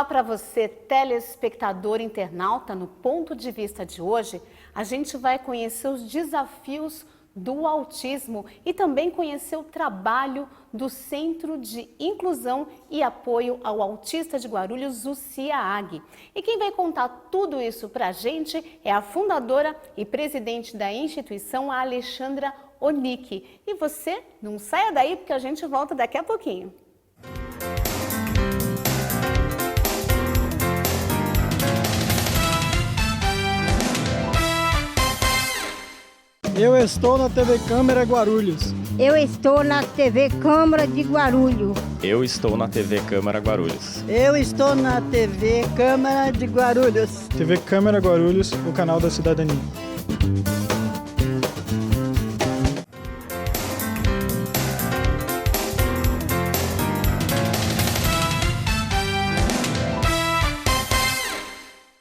Olá para você, telespectador internauta. No Ponto de Vista de hoje, a gente vai conhecer os desafios do autismo e também conhecer o trabalho do Centro de Inclusão e Apoio ao Autista de Guarulhos, o CIAAG. E quem vai contar tudo isso para a gente é a fundadora e presidente da instituição, a Alexandra Onick. E você não saia daí porque a gente volta daqui a pouquinho. Eu estou na TV Câmara Guarulhos. Eu estou na TV Câmara de Guarulhos. Eu estou na TV Câmara Guarulhos. Eu estou na TV Câmara de Guarulhos. TV Câmara Guarulhos, o canal da cidadania.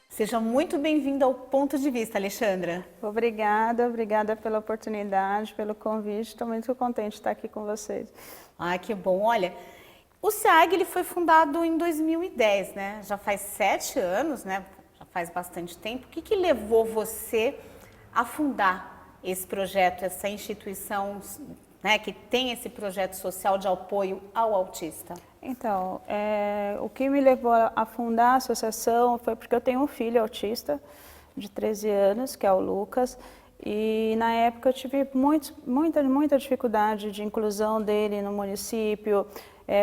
Seja muito bem-vinda ao Ponto de Vista, Alexandra. Obrigada pela oportunidade, pelo convite. Estou muito contente de estar aqui com vocês. Ah, que bom. Olha, o CIAAG ele foi fundado em 2010, né? Já faz 7 anos, né? Já faz bastante tempo. O que levou você a fundar esse projeto, essa instituição, né, que tem esse projeto social de apoio ao autista? Então, o que me levou a fundar a associação foi porque eu tenho um filho autista de 13 anos, que é o Lucas, e na época eu tive muita dificuldade de inclusão dele no município,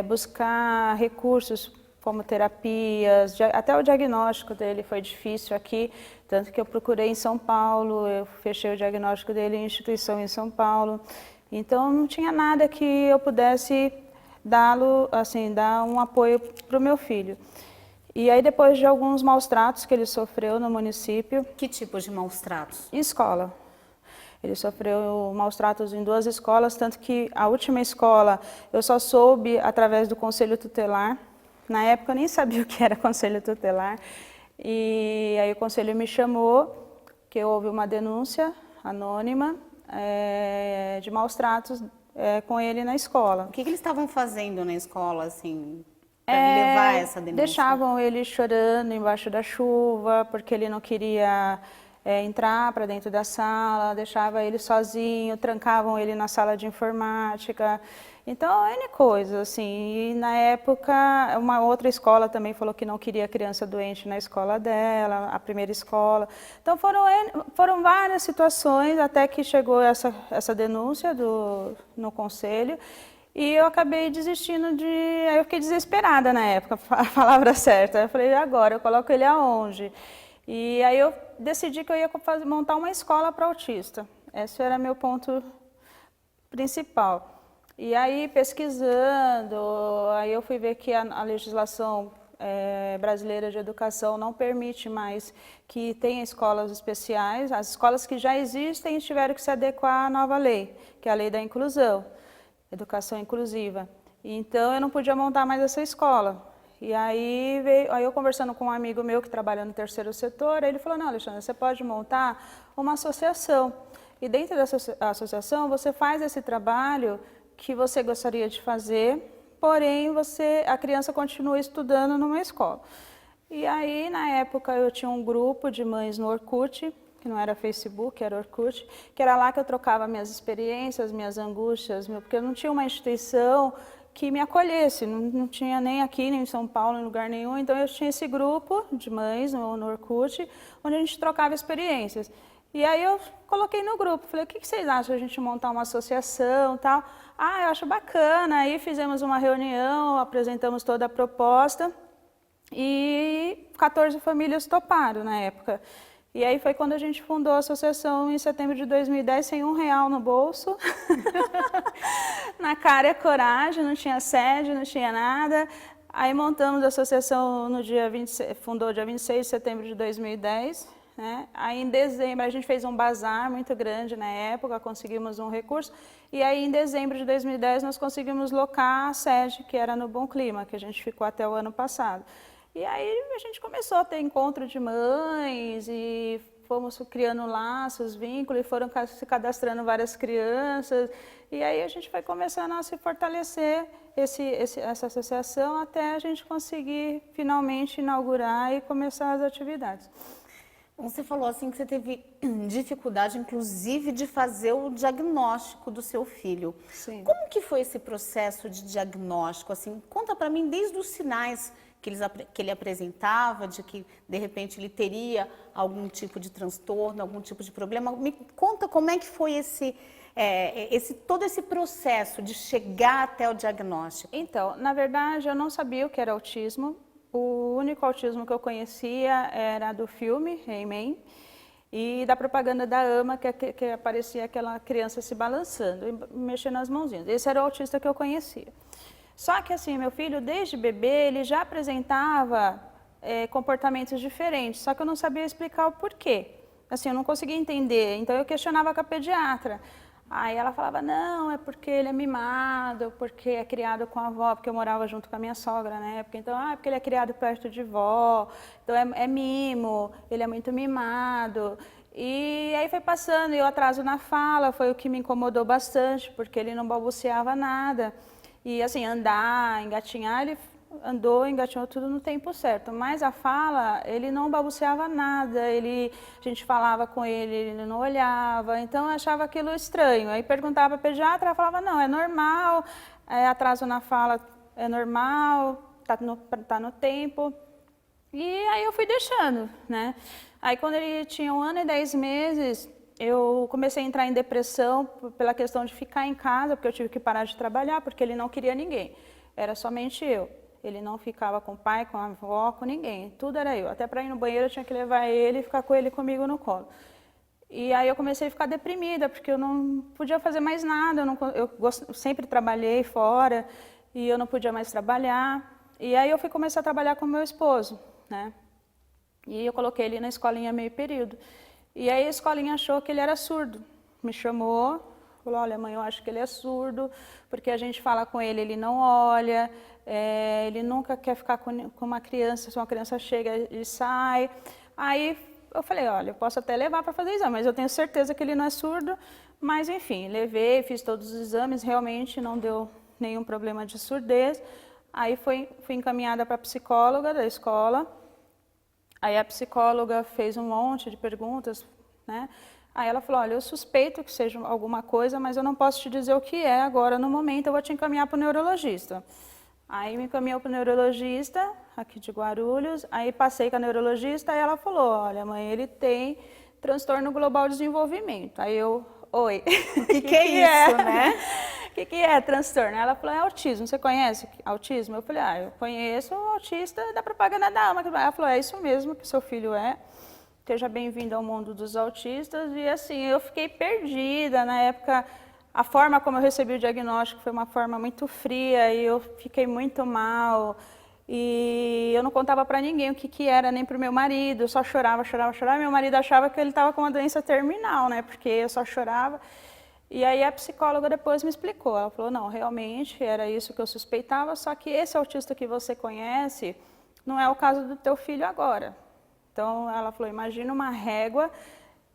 buscar recursos como terapias, até o diagnóstico dele foi difícil aqui, tanto que eu procurei em São Paulo, eu fechei o diagnóstico dele em instituição em São Paulo, então não tinha nada que eu pudesse dar um apoio para o meu filho. E aí depois de alguns maus tratos que ele sofreu no município... Que tipo de maus tratos? Em escola. Ele sofreu maus tratos em 2 escolas, tanto que a última escola eu só soube através do conselho tutelar. Na época eu nem sabia o que era conselho tutelar. E aí o conselho me chamou, que houve uma denúncia anônima de maus tratos com ele na escola. O que eles estavam fazendo na escola, assim, para levar essa denúncia? Deixavam ele chorando embaixo da chuva, porque ele não queria entrar para dentro da sala, deixava ele sozinho, trancavam ele na sala de informática. Então, N coisas, assim. E na época, uma outra escola também falou que não queria criança doente na escola dela, a primeira escola. Então, foram várias situações até que chegou essa denúncia no conselho. E eu acabei desistindo eu fiquei desesperada na época, a palavra certa. Eu falei, agora, eu coloco ele aonde? E aí eu decidi que eu ia montar uma escola para autista. Esse era meu ponto principal. E aí, pesquisando, aí eu fui ver que a legislação brasileira de educação não permite mais que tenha escolas especiais. As escolas que já existem tiveram que se adequar à nova lei, que é a lei da inclusão, educação inclusiva. Então, eu não podia montar mais essa escola. E aí eu conversando com um amigo meu que trabalha no terceiro setor, ele falou, não, Alexandre, você pode montar uma associação. E dentro dessa associação, você faz esse trabalho que você gostaria de fazer, porém a criança continua estudando numa escola. E aí, na época, eu tinha um grupo de mães no Orkut, que não era Facebook, era Orkut, que era lá que eu trocava minhas experiências, minhas angústias, porque eu não tinha uma instituição que me acolhesse, não tinha nem aqui, nem em São Paulo, em lugar nenhum, então eu tinha esse grupo de mães no Orkut, onde a gente trocava experiências. E aí eu coloquei no grupo, falei, o que vocês acham de a gente montar uma associação e tal? Ah, eu acho bacana. Aí fizemos uma reunião, apresentamos toda a proposta e 14 famílias toparam na época. E aí foi quando a gente fundou a associação em setembro de 2010, sem R$1 no bolso. Na cara e coragem, não tinha sede, não tinha nada. Aí montamos a associação fundou dia 26 de setembro de 2010. Né? Aí em dezembro a gente fez um bazar muito grande na época, conseguimos um recurso, e aí em dezembro de 2010 nós conseguimos locar a sede, que era no Bom Clima, que a gente ficou até o ano passado. E aí a gente começou a ter encontro de mães e fomos criando laços, vínculos, e foram se cadastrando várias crianças. E aí a gente foi começando a se fortalecer essa associação até a gente conseguir finalmente inaugurar e começar as atividades. Você falou assim que você teve dificuldade, inclusive, de fazer o diagnóstico do seu filho. Sim. Como que foi esse processo de diagnóstico? Assim, conta para mim desde os sinais que ele apresentava, de que de repente ele teria algum tipo de transtorno, algum tipo de problema. Me conta como é que foi todo esse processo de chegar até o diagnóstico. Então, na verdade, eu não sabia o que era autismo. O único autismo que eu conhecia era do filme He-Man e da propaganda da AMA, que aparecia aquela criança se balançando e mexendo as mãozinhas. Esse era o autista que eu conhecia. Só que assim, meu filho, desde bebê, ele já apresentava comportamentos diferentes, só que eu não sabia explicar o porquê. Assim, eu não conseguia entender, então eu questionava com a pediatra. Aí ela falava, não, é porque ele é mimado, porque é criado com a avó, porque eu morava junto com a minha sogra na época. Então, é porque ele é criado perto de vó, então é mimo, ele é muito mimado. E aí foi passando, e o atraso na fala foi o que me incomodou bastante, porque ele não balbuciava nada. E assim, andar, engatinhar, ele andou, engatinhou tudo no tempo certo, mas a fala, ele não balbuciava nada, a gente falava com ele não olhava, então eu achava aquilo estranho. Aí perguntava para a pediatra, ela falava, não, é normal, atraso na fala é normal, tá no tempo. E aí eu fui deixando, né? Aí quando ele tinha 1 ano e 10 meses, eu comecei a entrar em depressão pela questão de ficar em casa, porque eu tive que parar de trabalhar, porque ele não queria ninguém, era somente eu. Ele não ficava com o pai, com a avó, com ninguém. Tudo era eu. Até para ir no banheiro eu tinha que levar ele e ficar com ele comigo no colo. E aí eu comecei a ficar deprimida, porque eu não podia fazer mais nada. Eu sempre trabalhei fora e eu não podia mais trabalhar. E aí eu fui começar a trabalhar com meu esposo, né? E eu coloquei ele na escolinha meio período. E aí a escolinha achou que ele era surdo. Me chamou, falou, olha mãe, eu acho que ele é surdo, porque a gente fala com ele, ele não olha. Ele nunca quer ficar com uma criança, se uma criança chega, ele sai. Aí eu falei, olha, eu posso até levar para fazer exame, mas eu tenho certeza que ele não é surdo. Mas enfim, levei, fiz todos os exames, realmente não deu nenhum problema de surdez. Aí fui encaminhada para a psicóloga da escola. Aí a psicóloga fez um monte de perguntas, né? Aí ela falou, olha, eu suspeito que seja alguma coisa, mas eu não posso te dizer o que é agora no momento, eu vou te encaminhar para o neurologista. Aí me encaminhou para o neurologista, aqui de Guarulhos, aí passei com a neurologista e ela falou, olha mãe, ele tem transtorno global de desenvolvimento. Aí eu, oi, o que é isso, né? O que é transtorno? Ela falou, é autismo, você conhece autismo? Eu falei, eu conheço o autista da propaganda da AMA. Ela falou, é isso mesmo que seu filho é. Seja bem-vindo ao mundo dos autistas. E assim, eu fiquei perdida na época. A forma como eu recebi o diagnóstico foi uma forma muito fria e eu fiquei muito mal. E eu não contava para ninguém o que era, nem para o meu marido. Eu só chorava. Meu marido achava que ele estava com uma doença terminal, né? Porque eu só chorava. E aí a psicóloga depois me explicou. Ela falou, não, realmente era isso que eu suspeitava, só que esse autista que você conhece não é o caso do teu filho agora. Então ela falou, imagina uma régua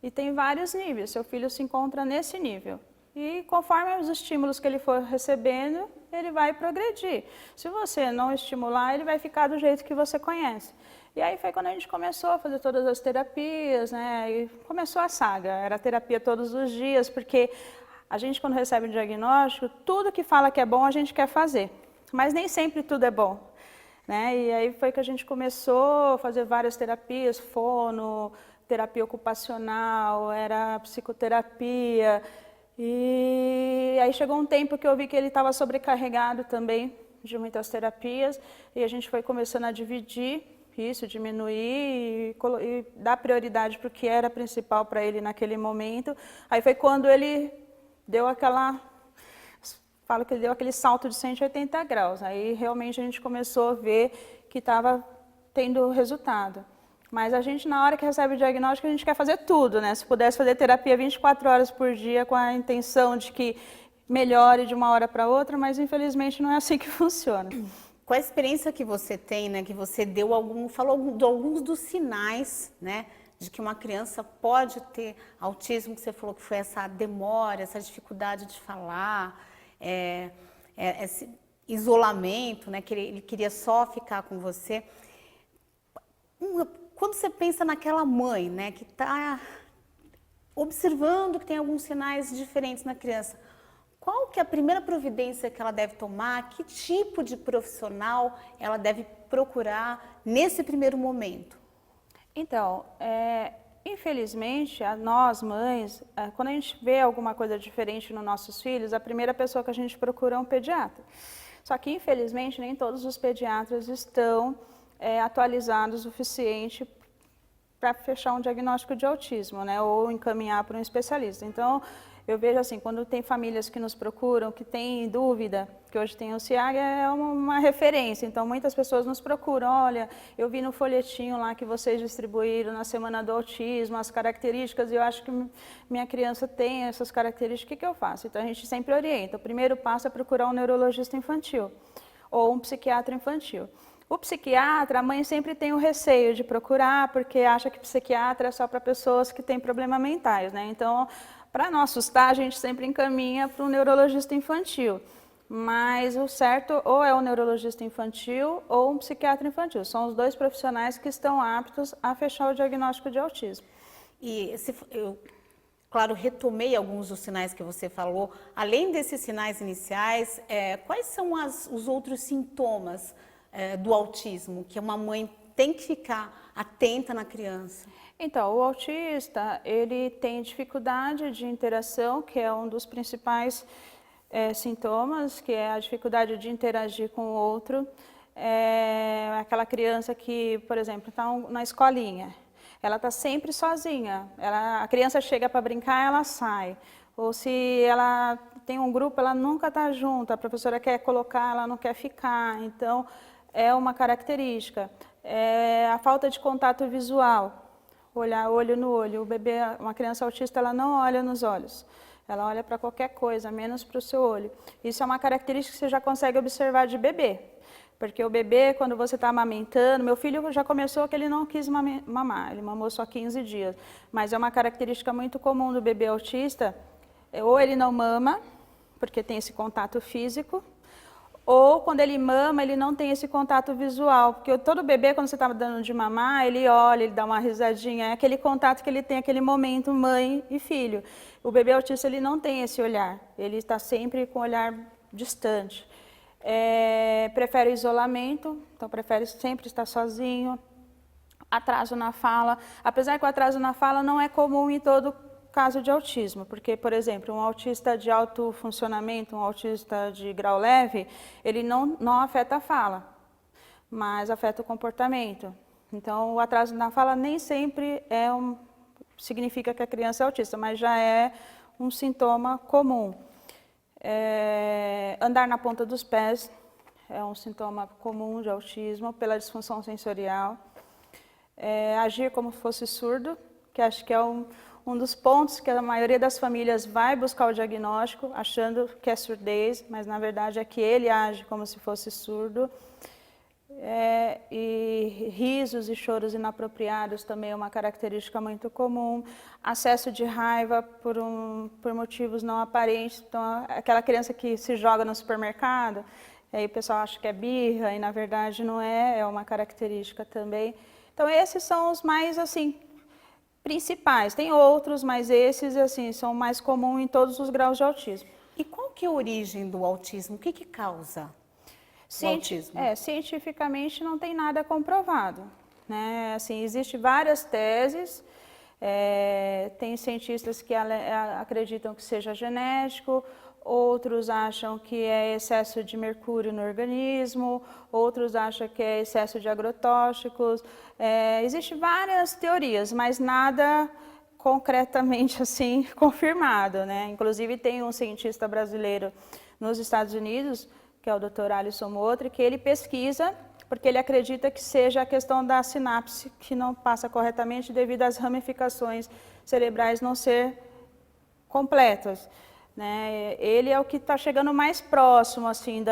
e tem vários níveis. Seu filho se encontra nesse nível. E conforme os estímulos que ele for recebendo, ele vai progredir. Se você não estimular, ele vai ficar do jeito que você conhece. E aí foi quando a gente começou a fazer todas as terapias, né? E começou a saga. Era terapia todos os dias, porque a gente, quando recebe o diagnóstico, tudo que fala que é bom, a gente quer fazer. Mas nem sempre tudo é bom, né? E aí foi que a gente começou a fazer várias terapias, fono, terapia ocupacional, era psicoterapia. E aí chegou um tempo que eu vi que ele estava sobrecarregado também de muitas terapias e a gente foi começando a dividir isso, diminuir e dar prioridade para o que era principal para ele naquele momento. Aí foi quando ele deu falo que ele deu aquele salto de 180 graus. Aí realmente a gente começou a ver que estava tendo resultado. Mas a gente, na hora que recebe o diagnóstico, a gente quer fazer tudo, né? Se pudesse fazer terapia 24 horas por dia com a intenção de que melhore de uma hora para outra, mas infelizmente não é assim que funciona. Com a experiência que você tem, né, que você falou de alguns dos sinais, né, de que uma criança pode ter autismo, que você falou que foi essa demora, essa dificuldade de falar, esse isolamento, né, que ele queria só ficar com você. Quando você pensa naquela mãe, né, que está observando que tem alguns sinais diferentes na criança, qual que é a primeira providência que ela deve tomar? Que tipo de profissional ela deve procurar nesse primeiro momento? Então, infelizmente, nós mães, quando a gente vê alguma coisa diferente nos nossos filhos, a primeira pessoa que a gente procura é um pediatra. Só que, infelizmente, nem todos os pediatras estão atualizados o suficiente para fechar um diagnóstico de autismo, né, ou encaminhar para um especialista. Então, eu vejo assim, quando tem famílias que nos procuram, que têm dúvida, que hoje tem o CIAG, é uma referência. Então, muitas pessoas nos procuram, olha, eu vi no folhetinho lá que vocês distribuíram na Semana do Autismo, as características, e eu acho que minha criança tem essas características, o que eu faço? Então, a gente sempre orienta. O primeiro passo é procurar um neurologista infantil ou um psiquiatra infantil. O psiquiatra, a mãe sempre tem o receio de procurar, porque acha que psiquiatra é só para pessoas que têm problemas mentais, né? Então, para não assustar, a gente sempre encaminha para um neurologista infantil. Mas o certo ou é um neurologista infantil ou um psiquiatra infantil. São os dois profissionais que estão aptos a fechar o diagnóstico de autismo. E eu, claro, retomei alguns dos sinais que você falou. Além desses sinais iniciais, quais são os outros sintomas do autismo que uma mãe tem que ficar atenta na criança? Então, o autista, ele tem dificuldade de interação, que é um dos principais sintomas, que é a dificuldade de interagir com o outro. Aquela criança que, por exemplo, está na escolinha, ela está sempre sozinha. A criança chega para brincar, ela sai. Ou se ela tem um grupo, ela nunca está junto, a professora quer colocar, ela não quer ficar. Então, é uma característica. A falta de contato visual. Olhar olho no olho. O bebê, uma criança autista, ela não olha nos olhos. Ela olha para qualquer coisa, menos para o seu olho. Isso é uma característica que você já consegue observar de bebê. Porque o bebê, quando você está amamentando, meu filho já começou que ele não quis mamar, ele mamou só 15 dias. Mas é uma característica muito comum do bebê autista, ou ele não mama, porque tem esse contato físico, ou quando ele mama, ele não tem esse contato visual, porque todo bebê, quando você está dando de mamar, ele olha, ele dá uma risadinha, é aquele contato que ele tem, aquele momento mãe e filho. O bebê autista, ele não tem esse olhar, ele está sempre com o olhar distante. Prefere o isolamento, então prefere sempre estar sozinho. Atraso na fala, apesar que o atraso na fala não é comum em todo caso de autismo, porque, por exemplo, um autista de alto funcionamento, um autista de grau leve, ele não afeta a fala, mas afeta o comportamento. Então, o atraso na fala nem sempre significa que a criança é autista, mas já é um sintoma comum. Andar na ponta dos pés é um sintoma comum de autismo pela disfunção sensorial. Agir como se fosse surdo, que acho que é um dos pontos que a maioria das famílias vai buscar o diagnóstico, achando que é surdez, mas na verdade é que ele age como se fosse surdo. E risos e choros inapropriados também é uma característica muito comum. Acesso de raiva por motivos não aparentes. Então, aquela criança que se joga no supermercado, e aí o pessoal acha que é birra, e na verdade não é uma característica também. Então, esses são os mais, assim, principais. Tem outros, mas esses, assim, são mais comuns em todos os graus de autismo. E qual que é a origem do autismo? O que causa o autismo? Cientificamente não tem nada comprovado, né? Assim, existem várias teses, tem cientistas que acreditam que seja genético, outros acham que é excesso de mercúrio no organismo, outros acham que é excesso de agrotóxicos. Existem várias teorias, mas nada concretamente assim confirmado, né? Inclusive tem um cientista brasileiro nos Estados Unidos, que é o Dr. Alisson Motre, que ele pesquisa porque ele acredita que seja a questão da sinapse que não passa corretamente devido às ramificações cerebrais não ser completas, né? Ele é o que está chegando mais próximo assim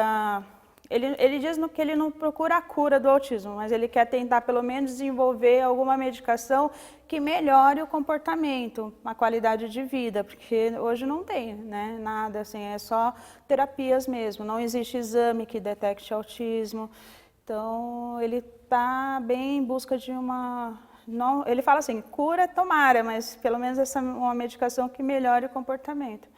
ele diz que ele não procura a cura do autismo, mas ele quer tentar pelo menos desenvolver alguma medicação que melhore o comportamento, a qualidade de vida, porque hoje não tem, né, nada assim, é só terapias mesmo, não existe exame que detecte autismo. Então ele está bem em busca de uma... Não, ele fala assim, cura tomara, mas pelo menos uma medicação que melhore o comportamento.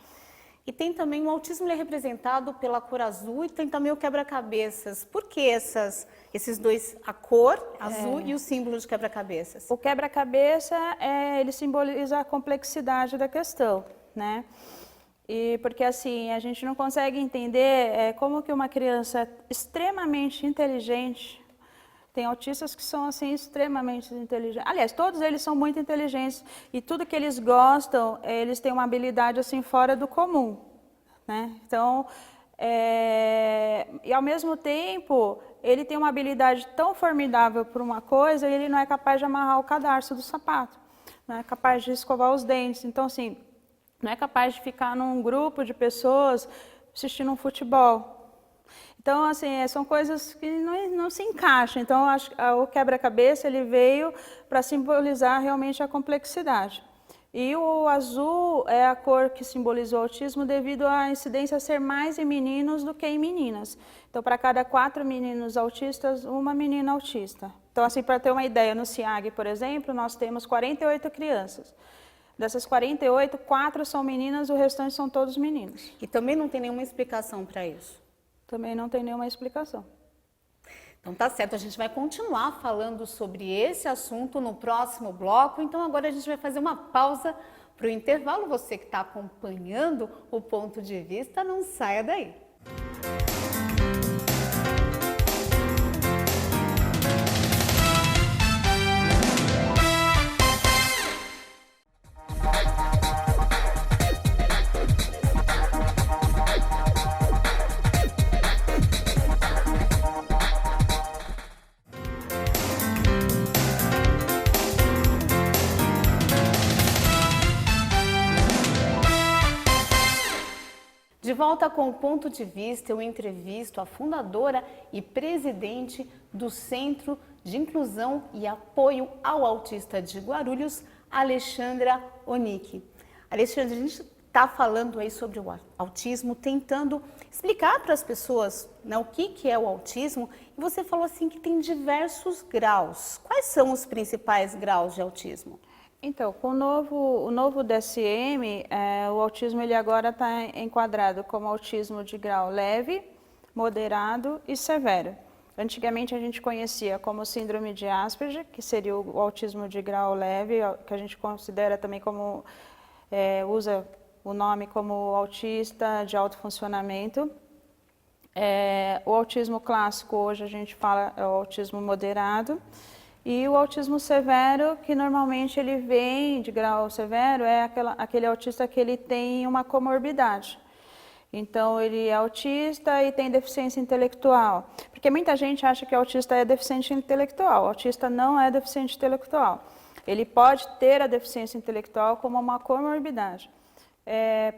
E tem também o autismo, ele é representado pela cor azul e tem também o quebra-cabeças. Por que esses dois, a cor azul e o símbolo de quebra-cabeças? O quebra-cabeça, ele simboliza a complexidade da questão, né? E porque assim, a gente não consegue entender como que uma criança extremamente inteligente, tem autistas que são assim extremamente inteligentes. Aliás, todos eles são muito inteligentes e tudo que eles gostam, eles têm uma habilidade assim fora do comum, né? Então, e ao mesmo tempo, ele tem uma habilidade tão formidável por uma coisa, e ele não é capaz de amarrar o cadarço do sapato, não é capaz de escovar os dentes. Então, assim, não é capaz de ficar num grupo de pessoas assistindo um futebol. Então, assim, são coisas que não se encaixam. Então, o quebra-cabeça ele veio para simbolizar realmente a complexidade. E o azul é a cor que simboliza o autismo devido à incidência ser mais em meninos do que em meninas. Então, para cada 4 meninos autistas, uma menina autista. Então, assim, para ter uma ideia, no CIAG, por exemplo, nós temos 48 crianças. Dessas 48, 4 são meninas, o restante são todos meninos. E também não tem nenhuma explicação para isso? Também não tem nenhuma explicação. Então tá certo, a gente vai continuar falando sobre esse assunto no próximo bloco. Então agora a gente vai fazer uma pausa para o intervalo. Você que está acompanhando o Ponto de Vista, não saia daí. De volta com o Ponto de Vista, eu entrevisto a fundadora e presidente do Centro de Inclusão e Apoio ao Autista de Guarulhos, Alexandra Onick. Alexandra, a gente está falando aí sobre o autismo, tentando explicar para as pessoas, né, o que é o autismo, e você falou assim que tem diversos graus. Quais são os principais graus de autismo? Então, com o novo DSM, o autismo ele agora está enquadrado como autismo de grau leve, moderado e severo. Antigamente a gente conhecia como síndrome de Asperger, que seria o autismo de grau leve, que a gente considera também como, usa o nome como autista de alto funcionamento. O autismo clássico hoje a gente fala é o autismo moderado. E o autismo severo, que normalmente ele vem de grau severo, é aquele autista que ele tem uma comorbidade. Então, ele é autista e tem deficiência intelectual. Porque muita gente acha que o autista é deficiente intelectual. O autista não é deficiente intelectual. Ele pode ter a deficiência intelectual como uma comorbidade.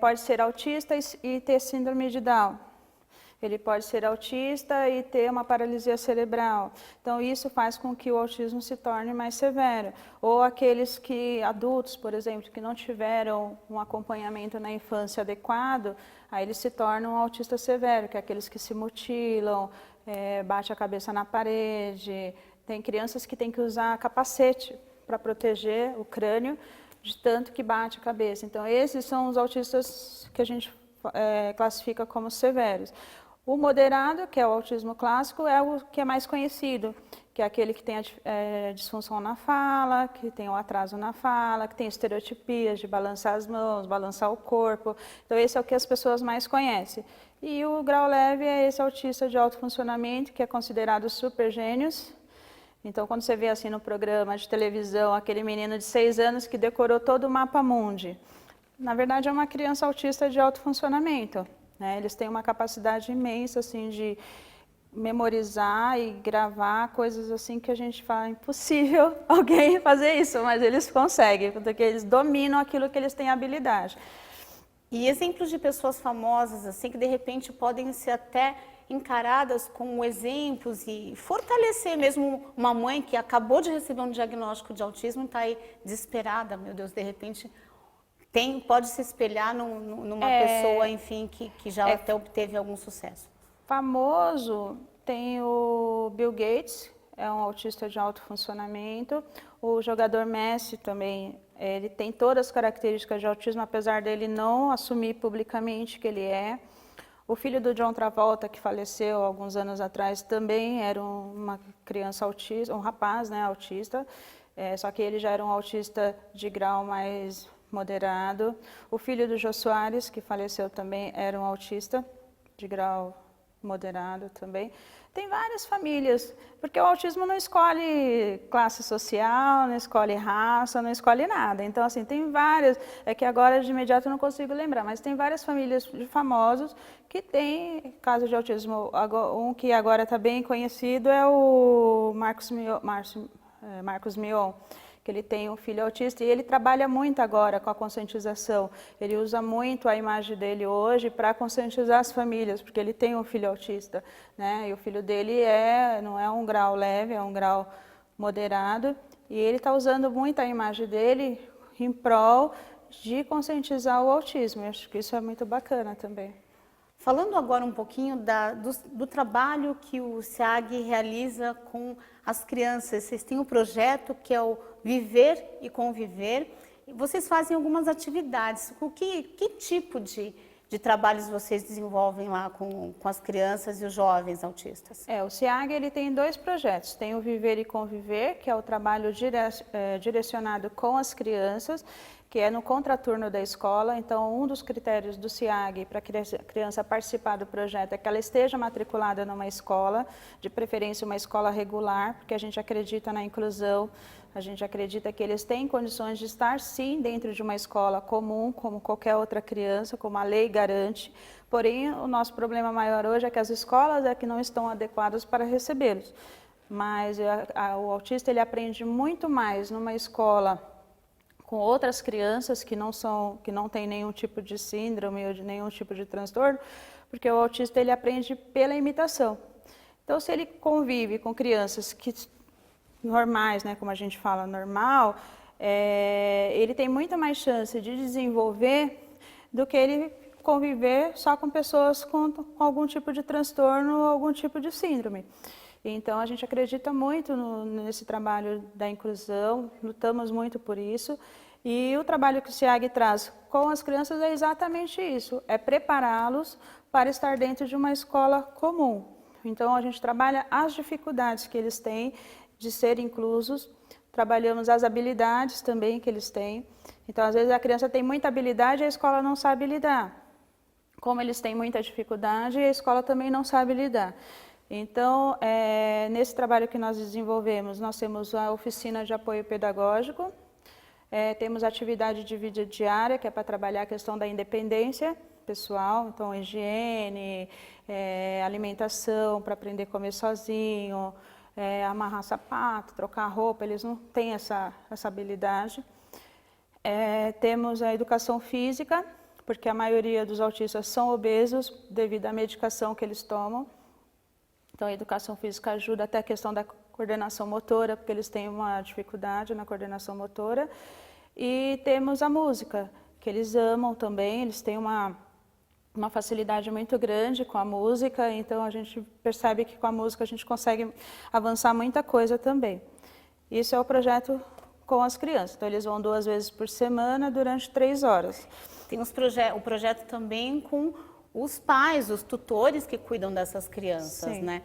Pode ser autista e ter síndrome de Down. Ele pode ser autista e ter uma paralisia cerebral. Então, isso faz com que o autismo se torne mais severo. Ou aqueles adultos, por exemplo, que não tiveram um acompanhamento na infância adequado, aí eles se tornam um autista severo, que é aqueles que se mutilam, bate a cabeça na parede. Tem crianças que têm que usar capacete para proteger o crânio de tanto que bate a cabeça. Então, esses são os autistas que a gente classifica como severos. O moderado, que é o autismo clássico, é o que é mais conhecido, que é aquele que tem a disfunção na fala, que tem o atraso na fala, que tem estereotipias de balançar as mãos, balançar o corpo. Então, esse é o que as pessoas mais conhecem. E o grau leve é esse autista de alto funcionamento, que é considerado super gênios. Então, quando você vê assim no programa de televisão, aquele menino de 6 anos que decorou todo o mapa mundi, na verdade é uma criança autista de alto funcionamento. Eles têm uma capacidade imensa assim, de memorizar e gravar coisas assim que a gente fala, impossível alguém fazer isso, mas eles conseguem, porque eles dominam aquilo que eles têm habilidade. E exemplos de pessoas famosas assim que de repente podem ser até encaradas como exemplos e fortalecer mesmo uma mãe que acabou de receber um diagnóstico de autismo e está aí desesperada, meu Deus, de repente pode se espelhar numa pessoa, enfim, que já até obteve algum sucesso. Famoso, tem o Bill Gates, é um autista de alto funcionamento. O jogador Messi também, ele tem todas as características de autismo, apesar dele não assumir publicamente que ele é. O filho do John Travolta, que faleceu alguns anos atrás, também era uma criança autista, um rapaz, né, autista, só que ele já era um autista de grau mais moderado. O filho do Jô Soares, que faleceu também, era um autista de grau moderado também. Tem várias famílias, porque o autismo não escolhe classe social, não escolhe raça, não escolhe nada. Então, assim, tem várias, é que agora de imediato eu não consigo lembrar, mas tem várias famílias de famosos que têm casos de autismo. Um que agora está bem conhecido é o Marcos Mion, que ele tem um filho autista e ele trabalha muito agora com a conscientização. Ele usa muito a imagem dele hoje para conscientizar as famílias, porque ele tem um filho autista, né? E o filho dele não é um grau leve, é um grau moderado, e ele está usando muito a imagem dele em prol de conscientizar o autismo. Eu acho que isso é muito bacana também. Falando agora um pouquinho do trabalho que o SEAG realiza com as crianças, vocês têm um projeto que é o Viver e Conviver, e vocês fazem algumas atividades. Que tipo de trabalhos vocês desenvolvem lá com as crianças e os jovens autistas? O SEAG ele tem 2 projetos, tem o Viver e Conviver, que é o trabalho direcionado com as crianças, que é no contraturno da escola. Então, um dos critérios do SEAG para a criança participar do projeto é que ela esteja matriculada numa escola, de preferência uma escola regular, porque a gente acredita na inclusão, a gente acredita que eles têm condições de estar, sim, dentro de uma escola comum, como qualquer outra criança, como a lei garante. Porém, o nosso problema maior hoje é que as escolas que não estão adequadas para recebê-los. Mas o autista ele aprende muito mais numa escola com outras crianças que não têm nenhum tipo de síndrome ou de nenhum tipo de transtorno, porque o autista ele aprende pela imitação. Então, se ele convive com crianças normais, né, como a gente fala, normal, ele tem muito mais chance de desenvolver do que ele conviver só com pessoas com algum tipo de transtorno ou algum tipo de síndrome. Então, a gente acredita muito nesse trabalho da inclusão, lutamos muito por isso. E o trabalho que o SEAG traz com as crianças é exatamente isso, é prepará-los para estar dentro de uma escola comum. Então, a gente trabalha as dificuldades que eles têm de ser inclusos, trabalhamos as habilidades também que eles têm. Então, às vezes, a criança tem muita habilidade e a escola não sabe lidar. Como eles têm muita dificuldade, a escola também não sabe lidar. Então, nesse trabalho que nós desenvolvemos, nós temos a oficina de apoio pedagógico, temos atividade de vida diária, que é para trabalhar a questão da independência pessoal, então higiene, alimentação, para aprender a comer sozinho, amarrar sapato, trocar roupa, eles não têm essa habilidade. Temos a educação física, porque a maioria dos autistas são obesos devido à medicação que eles tomam. Então, a educação física ajuda até a questão da coordenação motora, porque eles têm uma dificuldade na coordenação motora. E temos a música, que eles amam também, eles têm uma facilidade muito grande com a música, então a gente percebe que com a música a gente consegue avançar muita coisa também. Isso é o projeto com as crianças, então eles vão 2 vezes por semana durante 3 horas. Tem o projeto também com os pais, os tutores que cuidam dessas crianças, Sim. né?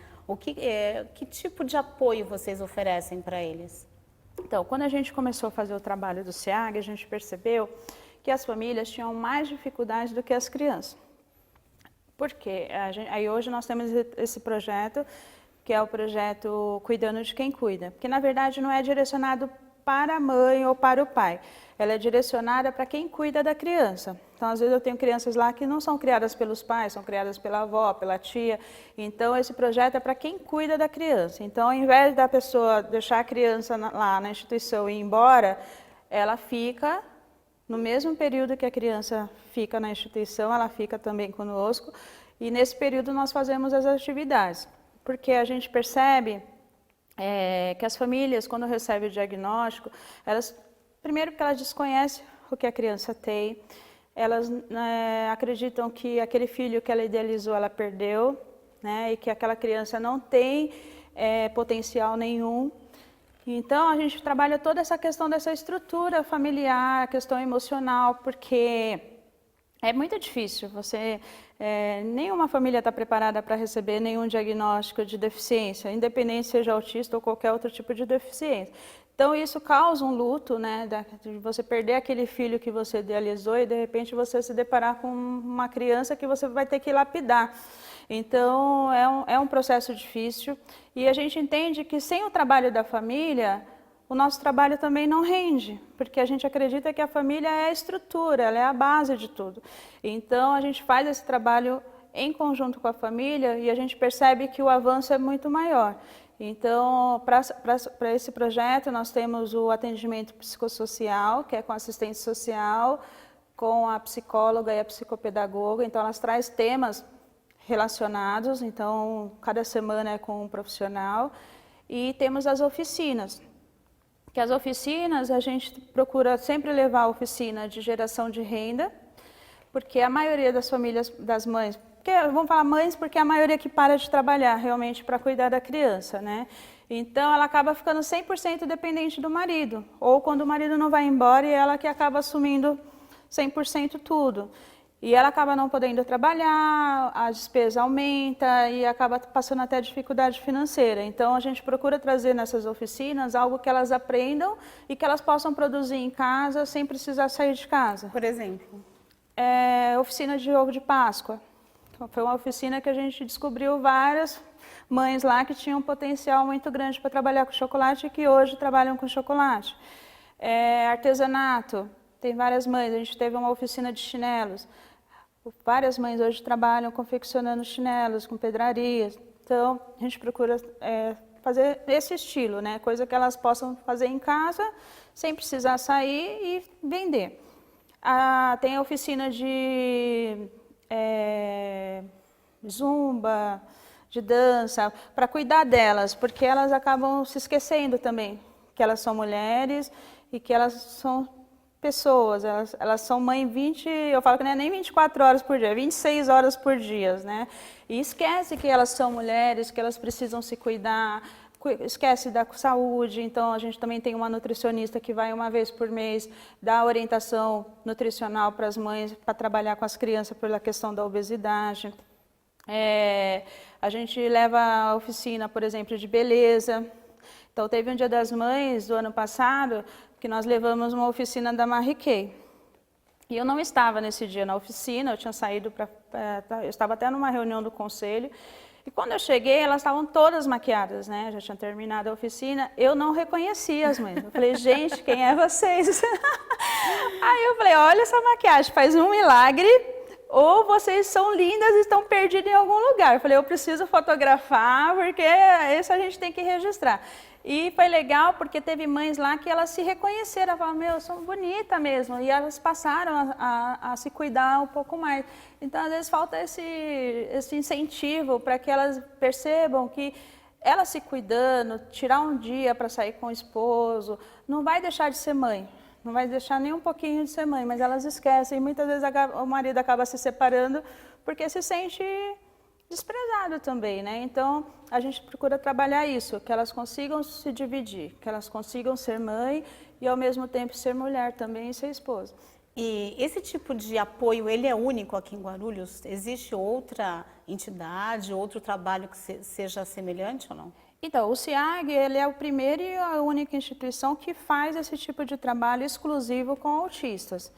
Que tipo de apoio vocês oferecem para eles? Então, quando a gente começou a fazer o trabalho do SEAG, a gente percebeu que as famílias tinham mais dificuldade do que as crianças. Por quê? Aí hoje nós temos esse projeto, que é o projeto Cuidando de Quem Cuida, porque na verdade não é direcionado para a mãe ou para o pai, ela é direcionada para quem cuida da criança. Então, às vezes eu tenho crianças lá que não são criadas pelos pais, são criadas pela avó, pela tia. Então, esse projeto é para quem cuida da criança. Então, ao invés da pessoa deixar a criança lá na instituição e ir embora, ela fica, no mesmo período que a criança fica na instituição, ela fica também conosco. E nesse período nós fazemos as atividades, porque a gente percebe que as famílias, quando recebem o diagnóstico, primeiro que elas desconhecem o que a criança tem, elas acreditam que aquele filho que ela idealizou, ela perdeu, né, e que aquela criança não tem potencial nenhum. Então, a gente trabalha toda essa questão dessa estrutura familiar, a questão emocional, porque é muito difícil, nenhuma família está preparada para receber nenhum diagnóstico de deficiência, independente seja autista ou qualquer outro tipo de deficiência. Então, isso causa um luto, né, de você perder aquele filho que você idealizou e, de repente, você se deparar com uma criança que você vai ter que lapidar. Então, é um processo difícil e a gente entende que sem o trabalho da família, o nosso trabalho também não rende, porque a gente acredita que a família é a estrutura, ela é a base de tudo. Então, a gente faz esse trabalho em conjunto com a família e a gente percebe que o avanço é muito maior. Então, para esse projeto, nós temos o atendimento psicossocial, que é com assistente social, com a psicóloga e a psicopedagoga. Então, elas trazem temas relacionados, então, cada semana é com um profissional. E temos as oficinas, que as oficinas, a gente procura sempre levar a oficina de geração de renda, porque a maioria das famílias, das mães, vamos falar mães porque é a maioria que para de trabalhar realmente para cuidar da criança, né? Então, ela acaba ficando 100% dependente do marido, ou quando o marido não vai embora e ela que acaba assumindo 100% tudo. E ela acaba não podendo trabalhar, a despesa aumenta e acaba passando até dificuldade financeira. Então, a gente procura trazer nessas oficinas algo que elas aprendam e que elas possam produzir em casa sem precisar sair de casa. Por exemplo? Oficina de ovo de Páscoa. Então, foi uma oficina que a gente descobriu várias mães lá que tinham um potencial muito grande para trabalhar com chocolate e que hoje trabalham com chocolate. Artesanato. Tem várias mães, a gente teve uma oficina de chinelos. Várias mães hoje trabalham confeccionando chinelos, com pedrarias. Então, a gente procura fazer esse estilo, né? Coisa que elas possam fazer em casa, sem precisar sair e vender. Tem a oficina de zumba, de dança, para cuidar delas, porque elas acabam se esquecendo também que elas são mulheres e que elas são pessoas, elas são mãe eu falo que não é nem 24 horas por dia, 26 horas por dia, né? E esquece que elas são mulheres, que elas precisam se cuidar, esquece da saúde. Então, a gente também tem uma nutricionista que vai uma vez por mês dar orientação nutricional para as mães, para trabalhar com as crianças pela questão da obesidade. A gente leva a oficina, por exemplo, de beleza. Então, teve um Dia das Mães do ano passado, que nós levamos uma oficina da Marie Kay. E eu não estava nesse dia na oficina, eu tinha saído eu estava até numa reunião do conselho, e quando eu cheguei, elas estavam todas maquiadas, né? Já tinha terminado a oficina, eu não reconhecia as mães. Eu falei, gente, quem é vocês? Aí eu falei, olha essa maquiagem, faz um milagre, ou vocês são lindas e estão perdidas em algum lugar. Eu falei, eu preciso fotografar, porque isso a gente tem que registrar. E foi legal porque teve mães lá que elas se reconheceram, falaram, meu, eu sou bonita mesmo, e elas passaram a se cuidar um pouco mais. Então, às vezes, falta esse incentivo para que elas percebam que elas se cuidando, tirar um dia para sair com o esposo, não vai deixar de ser mãe, não vai deixar nem um pouquinho de ser mãe, mas elas esquecem, e muitas vezes o marido acaba se separando porque se sente desprezado também, né? Então, a gente procura trabalhar isso, que elas consigam se dividir, que elas consigam ser mãe e, ao mesmo tempo, ser mulher também e ser esposa. E esse tipo de apoio, ele é único aqui em Guarulhos? Existe outra entidade, outro trabalho que seja semelhante ou não? Então, o CIAG, ele é o primeiro e a única instituição que faz esse tipo de trabalho exclusivo com autistas.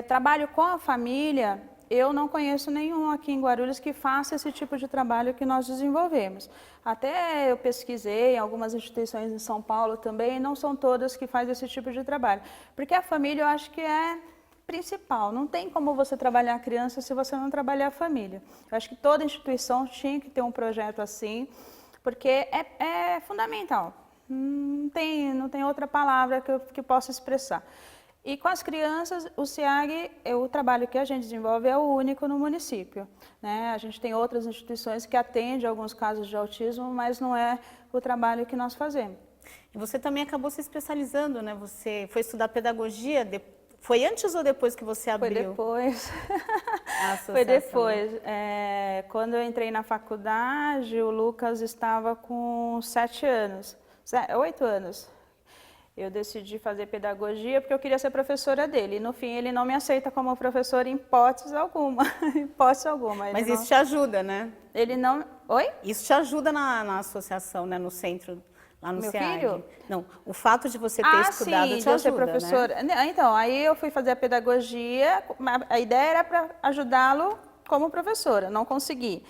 Trabalho com a família, eu não conheço nenhum aqui em Guarulhos que faça esse tipo de trabalho que nós desenvolvemos. Até eu pesquisei em algumas instituições em São Paulo também, não são todas que fazem esse tipo de trabalho. Porque a família eu acho que é principal, não tem como você trabalhar a criança se você não trabalhar a família. Eu acho que toda instituição tinha que ter um projeto assim, porque é fundamental, não tem outra palavra que possa expressar. E com as crianças, o SEAG, o trabalho que a gente desenvolve é o único no município, né? A gente tem outras instituições que atendem alguns casos de autismo, mas não é o trabalho que nós fazemos. E você também acabou se especializando, né? Você foi estudar pedagogia, foi antes ou depois que você abriu? Foi depois. A associação? Foi depois. Quando eu entrei na faculdade, o Lucas estava com 7 anos, 8 anos. Eu decidi fazer pedagogia porque eu queria ser professora dele. E no fim, ele não me aceita como professora em hipótese alguma. Hipótese alguma. Mas isso te ajuda, né? Ele não... Oi? Isso te ajuda na associação, né? No centro, lá no Meu SEAG. filho? Não, o fato de você ter estudado sim, te de eu ser ajuda, professora. né? Então, aí eu fui fazer a pedagogia. A ideia era para ajudá-lo como professora. Não consegui.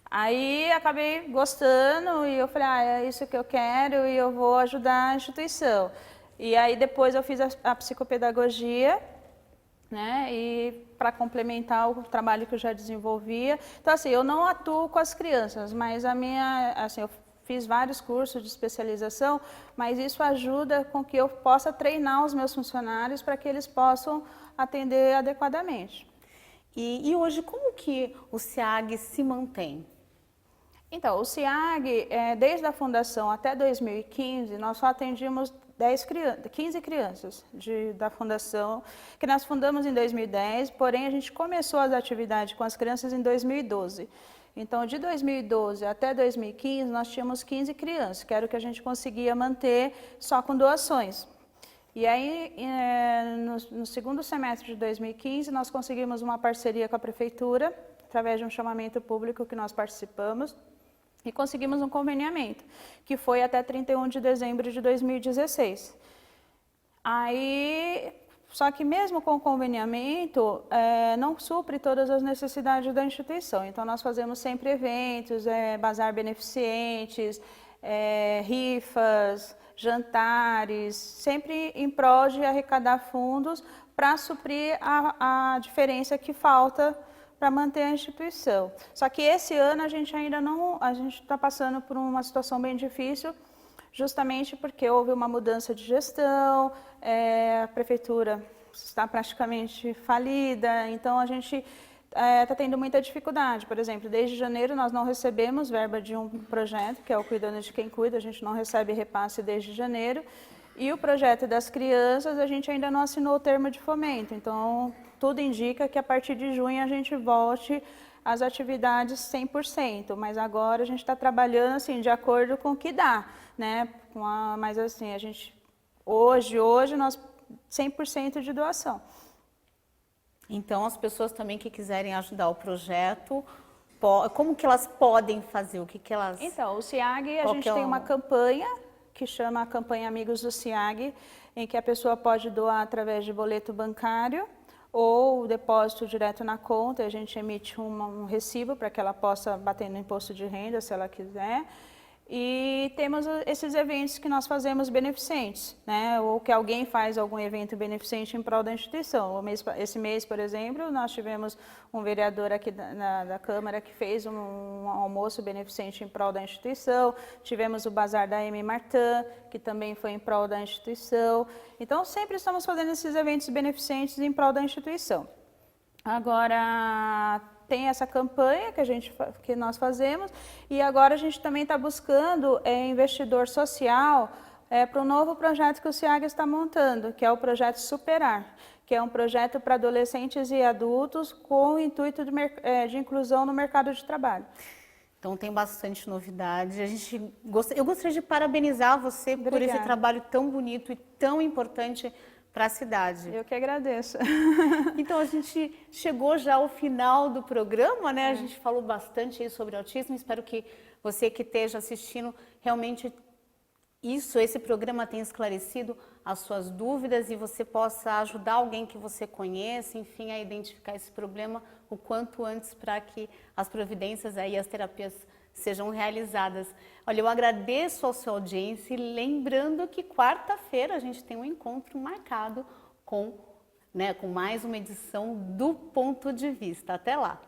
Aí acabei gostando e eu falei, é isso que eu quero e eu vou ajudar a instituição. E aí depois eu fiz a psicopedagogia, né, e para complementar o trabalho que eu já desenvolvia. Então assim, eu não atuo com as crianças, mas eu fiz vários cursos de especialização, mas isso ajuda com que eu possa treinar os meus funcionários para que eles possam atender adequadamente. E hoje, como que o SEAG se mantém? Então, o SEAG, desde a fundação até 2015, nós só atendíamos 15 crianças da fundação, que nós fundamos em 2010, porém a gente começou as atividades com as crianças em 2012. Então, de 2012 até 2015, nós tínhamos 15 crianças, que era o que a gente conseguia manter só com doações. E aí, no segundo semestre de 2015, nós conseguimos uma parceria com a prefeitura, através de um chamamento público que nós participamos, e conseguimos um conveniamento, que foi até 31 de dezembro de 2016. Aí, só que mesmo com o conveniamento, não supre todas as necessidades da instituição. Então, nós fazemos sempre eventos, bazar beneficentes, rifas, jantares, sempre em prol de arrecadar fundos para suprir a diferença que falta para manter a instituição. Só que esse ano a gente ainda não, a gente está passando por uma situação bem difícil, justamente porque houve uma mudança de gestão, a prefeitura está praticamente falida, então a gente está tendo muita dificuldade. Por exemplo, desde janeiro nós não recebemos verba de um projeto, que é o Cuidando de Quem Cuida, a gente não recebe repasse desde janeiro, e o projeto das crianças a gente ainda não assinou o termo de fomento, então tudo indica que a partir de junho a gente volte às atividades 100%, mas agora a gente está trabalhando assim, de acordo com o que dá, né? Mas assim, a gente, hoje nós 100% de doação. Então, as pessoas também que quiserem ajudar o projeto, como que elas podem fazer? O que que elas... Então, o SEAG, a gente tem uma campanha que chama a campanha Amigos do SEAG, em que a pessoa pode doar através de boleto bancário, ou depósito direto na conta, a gente emite um recibo para que ela possa bater no imposto de renda, se ela quiser. E temos esses eventos que nós fazemos beneficentes, né? Ou que alguém faz algum evento beneficente em prol da instituição. Esse mês, por exemplo, nós tivemos um vereador aqui da Câmara que fez um almoço beneficente em prol da instituição. Tivemos o Bazar da M. Martã, que também foi em prol da instituição. Então, sempre estamos fazendo esses eventos beneficentes em prol da instituição. Agora, tem essa campanha que nós fazemos e agora a gente também está buscando investidor social para um novo projeto que o SEAG está montando, que é o projeto Superar, que é um projeto para adolescentes e adultos com o intuito de inclusão no mercado de trabalho. Então tem bastante novidade. Eu gostaria de parabenizar você por esse trabalho tão bonito e tão importante para a cidade. Eu que agradeço. Então a gente chegou já ao final do programa, né? A gente falou bastante aí sobre autismo. Espero que você que esteja assistindo realmente esse programa tenha esclarecido as suas dúvidas e você possa ajudar alguém que você conhece, enfim, a identificar esse problema o quanto antes para que as providências aí, as terapias sejam realizadas. Olha, eu agradeço a sua audiência e lembrando que quarta-feira a gente tem um encontro marcado com mais uma edição do Ponto de Vista. Até lá!